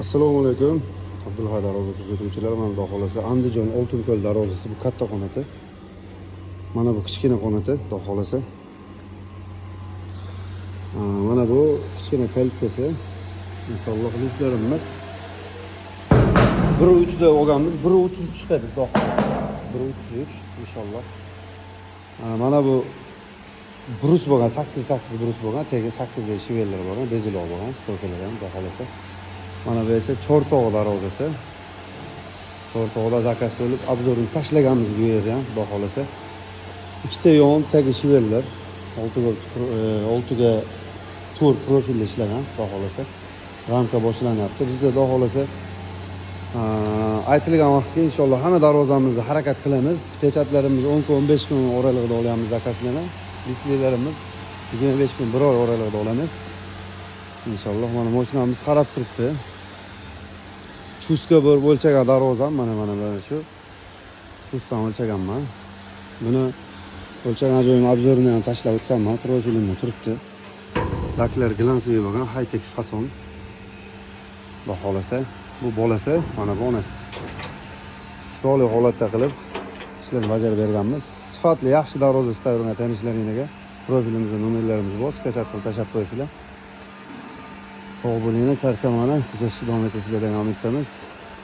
Assalomu alaykum. Abdulhay darvoza kuzatuvchilar, mana xudo xolasa Andijon Oltinko'l darvozasi bu katta qonati. Mana bu kichkina qonati, xudo xolasa. Mana bu kichkina kalitkasi. Inshaalloh listlarimiz 1.3 da olganmiz, 1.33 chiqadi, xudo xolasa. 1.33 inshaalloh. Mana bu brus bo'lgan, 8 brus bo'lgan, tegi 8 da shivellar bo'lgan, bejiloq bo'lgan, stokalar ham xudo xolasa. Mana bu esa Chortog' darvozasi. Chortog'da zakaz bo'lib, obzorini tashlaganmiz bu yerga ham, xudo xolasa. Ikkita yon tagi shivellar, 6 ga to'r profilda ishlagan, xudo xolasa. Ramka boshlanyapti. Bizda xudo xolasa aytilgan vaqtga inshaalloh hamma darvozamizni harakat qilamiz. Pechatlarimiz 10 kun, 15 kun oralig'ida olamiz zakazlarni. Dislaylarimiz 25 kun bir oy oralig'ida olamiz. İnşallah mana mashinamiz qarab turibdi. Chustga bir o'lchagan darvozam mana shu. Chustdan o'lchaganman. Buni o'lchagan joyim obzorini ham tashlab o'tganman. Profilimda turibdi. Laklar glansli bo'lgan high-tech fason. Xudo xolasa, bu bolasi, mana bu onasi. Chiroyli holatda qilib ishlarni bajarib berganmiz. Sifatli, yaxshi darvoza istayvergan tanishlaringizga profilimizda nomerlarimiz bor. Sketchat qilib tashlab qo'yasizlar. Sog' bo'linglar, charchamanglar, kuzatishni davom etasizlar degan umidamiz.